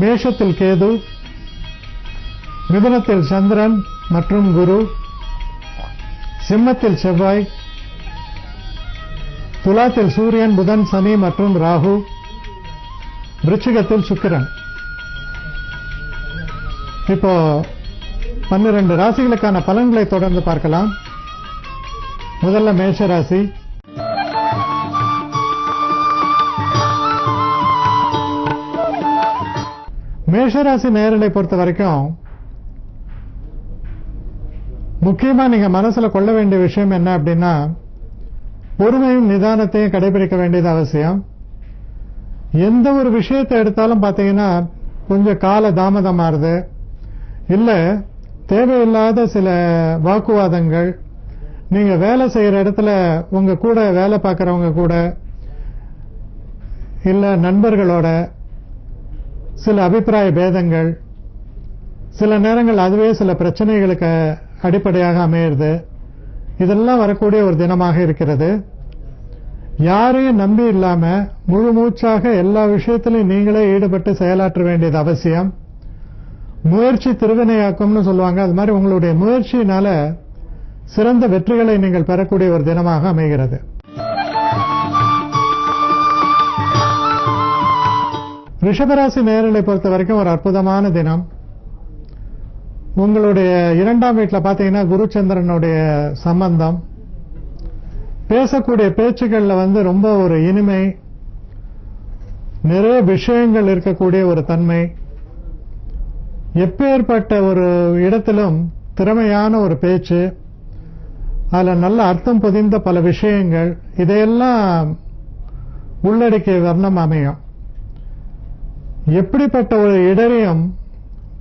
மேஷத்தில் கேது, மிதுனத்தில் சந்திரன் மற்றும் குரு, சிம்மத்தில் செவ்வாய், துலாத்தில் சூரியன், புதன், சனி மற்றும் ராகு, விருச்சிகத்தில் சுக்கிரன். இப்போ 12 ராசிகளுக்கான பலன்களை தொடர்ந்து பார்க்கலாம். முதல்ல மேஷ ராசி. மேஷராசி நேயர்களை பொறுத்த வரைக்கும் முக்கியமா நீங்க மனசுல கொள்ள வேண்டிய விஷயம் என்ன அப்படின்னா, பொறுமையும் நிதானத்தையும் கடைபிடிக்க வேண்டியது அவசியம். எந்த ஒரு விஷயத்தை எடுத்தாலும் பாத்தீங்கன்னா கொஞ்சம் கால தாமதமாறுது, இல்ல தேவையில்லாத சில வாக்குவாதங்கள், நீங்க வேலை செய்யற இடத்துல உங்க கூட வேலை பார்க்கறவங்க கூட இல்ல நண்பர்களோட சில அபிப்பிராய பேதங்கள், சில நேரங்கள் அதுவே சில பிரச்சனைகளுக்கு அடிப்படையாக அமையிறது. இதெல்லாம் வரக்கூடிய ஒரு தினமாக இருக்கிறது. யாரையும் நம்பி இல்லாம முழு மூச்சாக எல்லா விஷயத்திலும் நீங்களே ஈடுபட்டு செயலாற்ற வேண்டியது அவசியம். முயற்சி திருவினையாக்கும்னு சொல்லுவாங்க. அது மாதிரி உங்களுடைய முயற்சியினால சிறந்த வெற்றிகளை நீங்கள் பெறக்கூடிய ஒரு தினமாக அமைகிறது. ரிஷபராசி நேயர்களை பொறுத்த வரைக்கும் ஒரு அற்புதமான தினம். உங்களுடைய 2ஆம் வீட்டில் பாத்தீங்கன்னா குருச்சந்திரனுடைய சம்பந்தம், பேசக்கூடிய பேச்சுக்கள்ல ரொம்ப ஒரு இனிமை, நிறைய விஷயங்கள் இருக்கக்கூடிய ஒரு தன்மை, எப்பேற்பட்ட ஒரு இடத்திலும் திறமையான ஒரு பேச்சு, அதுல நல்ல அர்த்தம் பொதிந்த பல விஷயங்கள், இதையெல்லாம் உள்ளடக்கிய வர்ணம் அமையும். எப்படிப்பட்ட ஒரு இடரையும்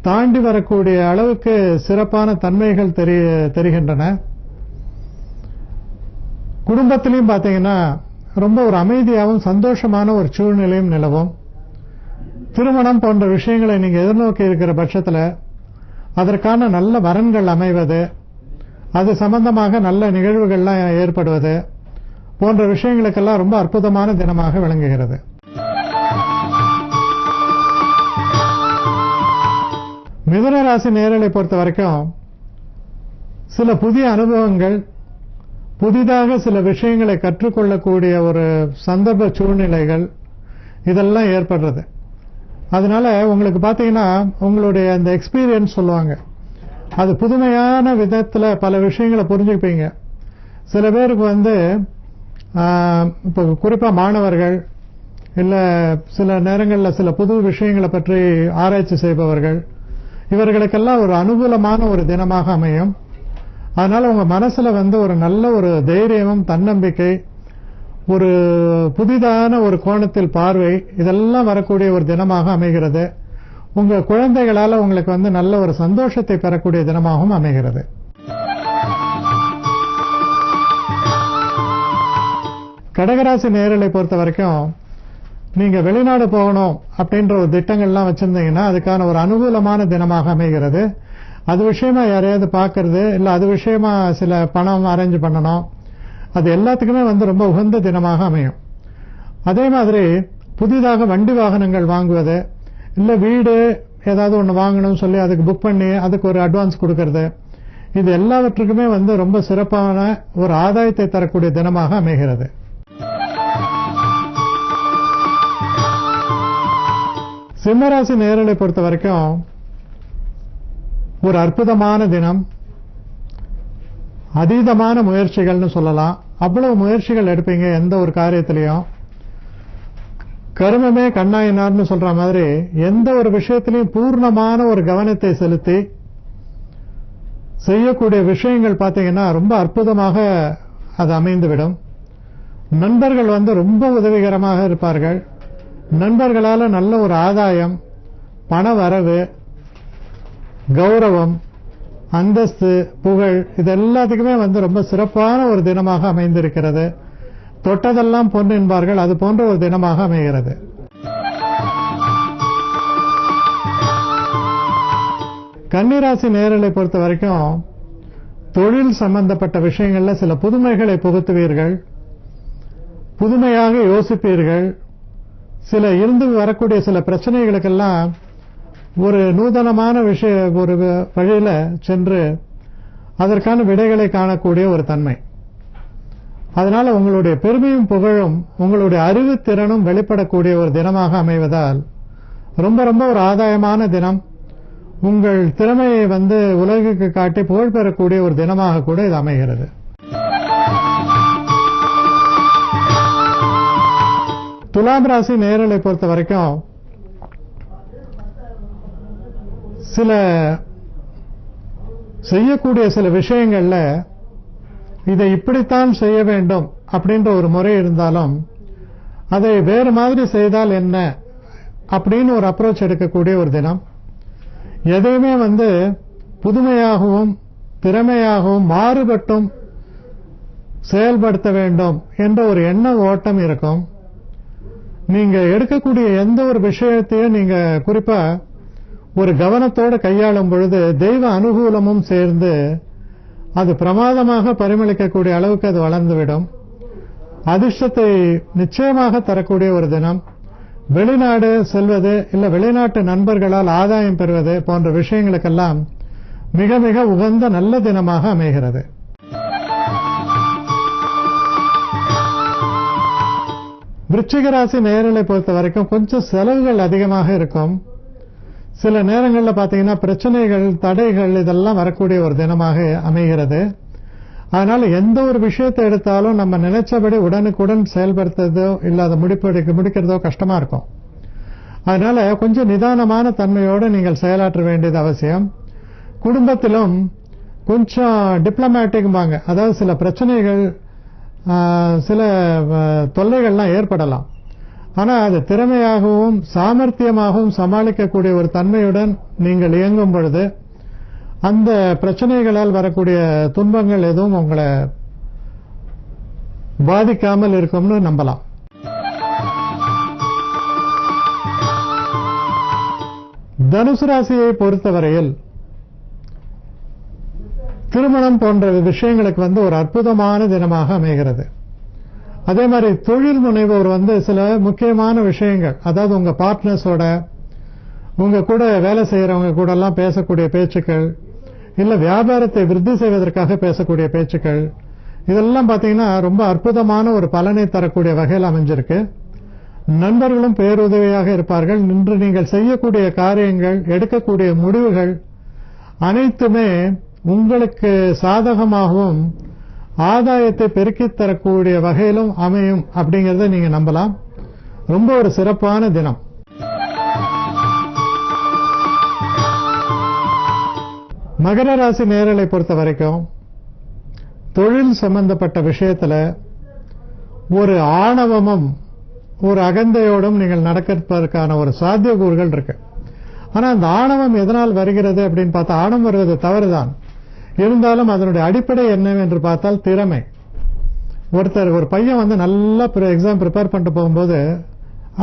தாண்டி வரக்கூடிய அளவுக்கு சிறப்பான தன்மைகள் தெரிகின்றன. குடும்பத்திலையும் பாத்தீங்கன்னா ரொம்ப ஒரு அமைதியாகவும் சந்தோஷமான ஒரு சூழ்நிலையும் நிலவும். திருமணம் போன்ற விஷயங்களை நீங்க எதிர்நோக்கி இருக்கிற பட்சத்தில் அதற்கான நல்ல வரன்கள் அமைவது, அது சம்பந்தமாக நல்ல நிகழ்வுகள்லாம் ஏற்படுவது போன்ற விஷயங்களுக்கெல்லாம் ரொம்ப அற்புதமான தினமாக விளங்குகிறது. மிதுன ராசி நேயர்களை பொறுத்த வரைக்கும் சில புதிய அனுபவங்கள், புதிதாக சில விஷயங்களை கற்றுக்கொள்ளக்கூடிய ஒரு சந்தர்ப்ப சூழ்நிலைகள் இதெல்லாம் ஏற்படுறது. அதனால உங்களுக்கு பாத்தீங்கன்னா உங்களுடைய அந்த எக்ஸ்பீரியன்ஸ் சொல்லுவாங்க, அது புதுமையான விதத்துல பல விஷயங்களை புரிஞ்சுப்பீங்க. சில பேருக்கு இப்போ குறிப்பா மாணவர்கள் இல்ல சில நேரங்களில் சில புது விஷயங்களை பற்றி ஆராய்ச்சி செய்பவர்கள், இவர்களுக்கெல்லாம் ஒரு அனுகூலமான ஒரு தினமாக அமையும். அதனால உங்க மனசுல ஒரு நல்ல ஒரு தைரியமும் தன்னம்பிக்கை, ஒரு புதிதான ஒரு கோணத்தில் பார்வை, இதெல்லாம் வரக்கூடிய ஒரு தினமாக அமைகிறது. உங்க குழந்தைகளால உங்களுக்கு நல்ல ஒரு சந்தோஷத்தை பெறக்கூடிய தினமாகவும் அமைகிறது. கடகராசி நேயர்களை பொறுத்த வரைக்கும் நீங்க வெளிநாடு போகணும் அப்படின்ற ஒரு திட்டங்கள்லாம் வச்சிருந்தீங்கன்னா அதுக்கான ஒரு அனுகூலமான தினமாக அமைகிறது. அது விஷயமா யாரையாவது பார்க்கறது, இல்ல அது விஷயமா சில பணம் அரேஞ்ச் பண்ணணும், அது எல்லாத்துக்குமே ரொம்ப உகந்த தினமாக அமையும். அதே மாதிரி புதிதாக வண்டி வாகனங்கள் வாங்குவது, இல்ல வீடு ஏதாவது ஒன்று வாங்கணும்னு சொல்லி அதுக்கு புக் பண்ணி அதுக்கு ஒரு அட்வான்ஸ் கொடுக்கறது, இது எல்லாவற்றுக்குமே ரொம்ப சிறப்பான ஒரு ஆதாயத்தை தரக்கூடிய தினமாக அமைகிறது. சிம்மராசி நேயர்களை பொறுத்த வரைக்கும் ஒரு அற்புதமான தினம். அதீதமான முயற்சிகள்னு சொல்லலாம். அவ்வளவு முயற்சிகள் எடுப்பீங்க எந்த ஒரு காரியத்திலையும். கர்மமே கண்ணாயினார்னு சொல்ற மாதிரி எந்த ஒரு விஷயத்திலையும் பூர்ணமான ஒரு கவனத்தை செலுத்தி செய்யக்கூடிய விஷயங்கள் பாத்தீங்கன்னா ரொம்ப அற்புதமாக அது அமைந்துவிடும். நண்பர்கள் ரொம்ப உதவிகரமாக இருப்பார்கள். நண்பர்களால நல்ல ஒரு ஆதாயம், பண வரவு, கௌரவம், அந்தஸ்து, புகழ், இது எல்லாத்துக்குமே ரொம்ப சிறப்பான ஒரு தினமாக அமைந்திருக்கிறது. தொட்டதெல்லாம் பொன் என்பார்கள், அது போன்ற ஒரு தினமாக அமைகிறது. கன்னிராசி நேயர்களை பொறுத்த வரைக்கும் தொழில் சம்பந்தப்பட்ட விஷயங்கள்ல சில புதுமைகளை புகுத்துவீர்கள், புதுமையாக யோசிப்பீர்கள். சில இருந்து வரக்கூடிய சில பிரச்சனைகளுக்கெல்லாம் ஒரு நூதனமான ஒரு வழியில சென்று அதற்கான விடைகளை காணக்கூடிய ஒரு தன்மை. அதனால உங்களுடைய பெருமையும் புகழும் உங்களுடைய அறிவுத்திறனும் வெளிப்படக்கூடிய ஒரு தினமாக அமைவதால் ரொம்ப ரொம்ப ஒரு ஆதாயமான தினம். உங்கள் திறமையை உலகுக்கு காட்டி புகழ் பெறக்கூடிய ஒரு தினமாக கூட இது அமைகிறது. துலாம் ராசி நேயர்களை பொறுத்த வரைக்கும் செய்யக்கூடிய சில விஷயங்கள்ல இதை இப்படித்தான் செய்ய வேண்டும் அப்படின்ற ஒரு முறை இருந்தாலும் அதை வேறு மாதிரி செய்தால் என்ன அப்படின்னு ஒரு அப்ரோச் எடுக்கக்கூடிய ஒரு தினம். எதையுமே புதுமையாகவும் திறமையாகவும் மாறுபட்டும் செயல்படுத்த வேண்டும் என்ற ஒரு எண்ண ஓட்டம் இருக்கும். நீங்க எடுக்கக்கூடிய எந்த ஒரு விஷயத்தையும் நீங்க குறிப்பா ஒரு கவனத்தோடு கையாளும் பொழுது தெய்வ அனுகூலமும் சேர்ந்து அது பிரமாதமாக பரிமளிக்கக்கூடிய அளவுக்கு அது வளர்ந்துவிடும். அதிர்ஷ்டத்தை நிச்சயமாக தரக்கூடிய ஒரு தினம். வெளிநாடு செல்வது இல்ல வெளிநாட்டு நண்பர்களால் ஆதாயம் பெறுவது போன்ற விஷயங்களுக்கெல்லாம் மிக மிக உகந்த நல்ல தினமாக அமைகிறது. விருச்சிக ராசி நேயர்களை பொறுத்த வரைக்கும் கொஞ்சம் செலவுகள் அதிகமாக இருக்கும். சில நேரங்களில் பார்த்தீங்கன்னா பிரச்சனைகள் தடைகள் இதெல்லாம் வரக்கூடிய ஒரு தினமாக அமைகிறது. அதனால எந்த ஒரு விஷயத்தை எடுத்தாலும் நம்ம நினைச்சபடி உடனுக்குடன் செயல்படுத்துறதோ இல்லாத முடிக்கிறதோ கஷ்டமா இருக்கும். அதனால கொஞ்சம் நிதானமான தன்மையோடு நீங்கள் செயலாற்ற வேண்டியது அவசியம். குடும்பத்திலும் கொஞ்சம் டிப்ளமேட்டிக்பாங்க, அதாவது சில பிரச்சனைகள் சில தொல்லைகள்லாம் ஏற்படலாம். ஆனா அது திறமையாகவும் சாமர்த்தியமாகவும் சமாளிக்கக்கூடிய ஒரு தன்மையுடன் நீங்கள் இயங்கும் பொழுது அந்த பிரச்சனைகளால் வரக்கூடிய துன்பங்கள் எதுவும் உங்களை பாதிக்காமல் இருக்கும்னு நம்பலாம். தனுசு ராசியை பொறுத்தவரையில் திருமணம் போன்ற விஷயங்களுக்கு ஒரு அற்புதமான தினமாக அமைகிறது. அதே மாதிரி தொழில் முனைவோர் சில முக்கியமான விஷயங்கள், அதாவது உங்க பார்ட்னர்ஸோட உங்க கூட வேலை செய்யறவங்க கூட எல்லாம் பேசக்கூடிய பேச்சுக்கள், இல்ல வியாபாரத்தை விருத்தி செய்வதற்காக பேசக்கூடிய பேச்சுக்கள், இதெல்லாம் பாத்தீங்கன்னா ரொம்ப அற்புதமான ஒரு பலனை தரக்கூடிய வகையில் அமைஞ்சிருக்கு. நண்பர்களும் பேருதவியாக இருப்பார்கள். இன்று நீங்கள் செய்யக்கூடிய காரியங்கள் எடுக்கக்கூடிய முடிவுகள் அனைத்துமே உங்களுக்கு சாதகமாகவும் ஆதாயத்தை பெருக்கித் தரக்கூடிய வகையிலும் அமையும் அப்படிங்கறத நீங்க நம்பலாம். ரொம்ப ஒரு சிறப்பான தினம். மகர ராசி நேயர்களை பொறுத்த வரைக்கும் தொழில் சம்பந்தப்பட்ட விஷயத்துல ஒரு ஆணவமும் ஒரு அகந்தையோடும் நீங்கள் நடக்கிறதுக்கான ஒரு சாத்தியக்கூறுகள் இருக்கு. ஆனா அந்த ஆணவம் எதனால் வருகிறது அப்படின்னு பார்த்தா, ஆணவம் வருவது தவறுதான். இருந்தாலும் அதனுடைய அடிப்படை என்னவென்று பார்த்தால் திறமை. ஒரு பையன் நல்லா எக்ஸாம் ப்ரிப்பேர் பண்ணிட்டு போகும்போது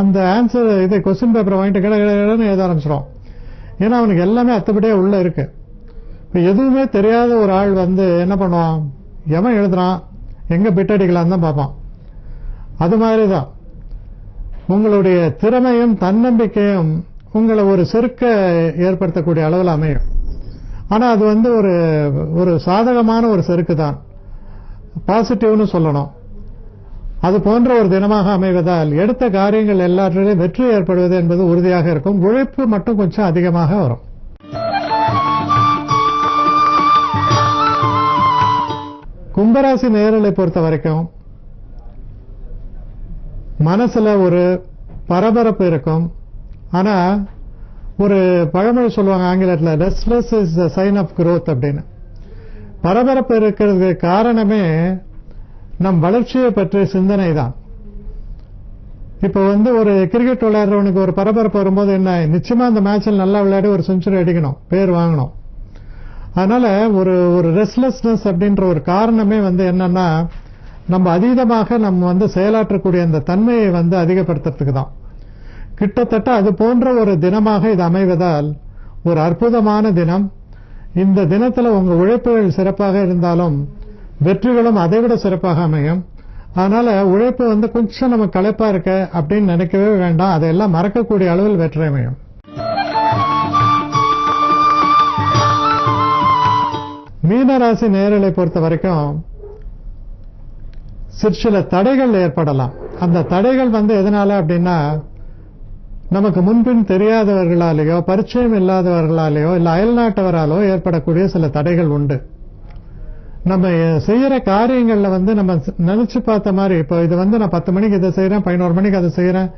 அந்த ஆன்சர் இதை கொஸ்டின் பேப்பரை வாங்கிட்டு கடன்னு எழுத ஆரம்பிச்சிடும். ஏன்னா அவனுக்கு எல்லாமே அத்தபடியே உள்ள இருக்கு. இப்ப எதுவுமே தெரியாத ஒரு ஆள் என்ன பண்ணுவான், எவன் எழுதுறான் எங்க பிட்டடிக்கலாம் தான் பார்ப்பான். அது மாதிரிதான் உங்களுடைய திறமையும் தன்னம்பிக்கையும் உங்களை ஒரு செருக்க ஏற்படுத்தக்கூடிய அளவில் அமையும். ஆனா அது ஒரு சாதகமான ஒரு செருக்கு தான், பாசிட்டிவ்னு சொல்லணும். அது போன்ற ஒரு தினமாக அமைவதால் எடுத்த காரியங்கள் எல்லாற்றிலும் வெற்றி ஏற்படுவது என்பது உறுதியாக இருக்கும். உழைப்பு மட்டும் கொஞ்சம் அதிகமாக வரும். கும்பராசி நேயர்களை பொறுத்த வரைக்கும் மனசுல ஒரு பரபரப்பு இருக்கும். ஆனா ஒரு பழமொழி சொல்லுவாங்க ஆங்கிலத்தில், restless is the sign of growth அப்படின்னு. பரபரப்பு இருக்கிறதுக்கு காரணமே நம் வளர்ச்சியை பற்றிய சிந்தனை தான். இப்ப ஒரு கிரிக்கெட் விளையாடுறவனுக்கு ஒரு பரபரப்பு வரும்போது என்ன, நிச்சயமா அந்த மேட்சில் நல்லா விளையாடி ஒரு செஞ்சுரி அடிக்கணும், பேர் வாங்கணும். அதனால ஒரு ரெஸ்ட்லெஸ்னஸ் அப்படின்ற ஒரு காரணமே என்னன்னா நம்ம அதீதமாக நம்ம செயலாற்றக்கூடிய அந்த தன்மையை அதிகப்படுத்துறதுக்கு தான். கிட்டத்தட்ட அது போன்ற ஒரு தினமாக இது அமைவதால் ஒரு அற்புதமான தினம். இந்த தினத்துல உங்க உழைப்புகள் சிறப்பாக இருந்தாலும் வெற்றிகளும் அதைவிட சிறப்பாக அமையும். அதனால உழைப்பு கொஞ்சம் நம்ம களைப்பா இருக்க அப்படின்னு நினைக்கவே வேண்டாம். அதையெல்லாம் மறக்கக்கூடிய அளவில் வெற்றி அமையும். மீனராசி நேயர்களை பொறுத்த வரைக்கும் சில தடைகள் ஏற்படலாம். அந்த தடைகள் எதனால அப்படின்னா, நமக்கு முன்பின் தெரியாதவர்களாலேயோ பரிச்சயம் இல்லாதவர்களாலேயோ இல்ல அயல்நாட்டவராலோ ஏற்படக்கூடிய சில தடைகள் உண்டு. நம்ம செய்யற காரியங்கள்ல நம்ம நினைச்சு பார்த்த மாதிரி, இப்போ இது நான் 10 மணிக்கு இதை செய்யறேன், 11 மணிக்கு அதை செய்யறேன்,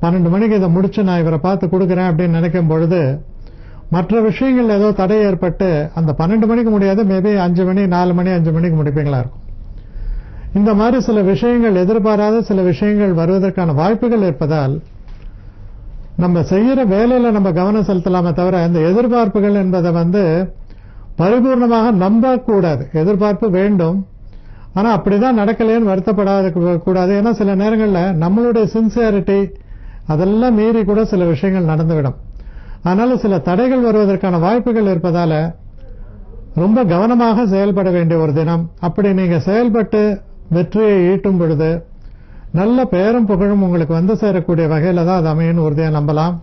12 மணிக்கு இதை முடிச்சு நான் இவரை பார்த்து கொடுக்குறேன் அப்படின்னு நினைக்கும் பொழுது மற்ற விஷயங்கள் ஏதோ தடை ஏற்பட்டு அந்த 12 மணிக்கு முடியாது, மேபி 5 மணி 4 மணி 5 மணிக்கு முடிப்பீங்களா இருக்கும். இந்த மாதிரி சில விஷயங்கள், எதிர்பாராத சில விஷயங்கள் வருவதற்கான வாய்ப்புகள் இருப்பதால் நம்ம செய்யற வேலையில நம்ம கவனம் செலுத்தலாமே தவிர இந்த எதிர்பார்ப்புகள் என்பதை பரிபூர்ணமாக நம்ப கூடாது. எதிர்பார்ப்பு வேண்டும், ஆனா அப்படிதான் நடக்கலைன்னு வருத்தப்படாத கூடாது. ஏன்னா சில நேரங்களில் நம்மளுடைய சின்சியாரிட்டி அதெல்லாம் மீறி கூட சில விஷயங்கள் நடந்துவிடும். அதனால சில தடைகள் வருவதற்கான வாய்ப்புகள் இருப்பதால ரொம்ப கவனமாக செயல்பட வேண்டிய ஒரு தினம். அப்படி நீங்க செயல்பட்டு வெற்றியை ஈட்டும் பொழுது நல்ல பெயரும் புகழும் உங்களுக்கு சேரக்கூடிய வகையில தான் அது அமையும் உறுதியா நம்பலாம்.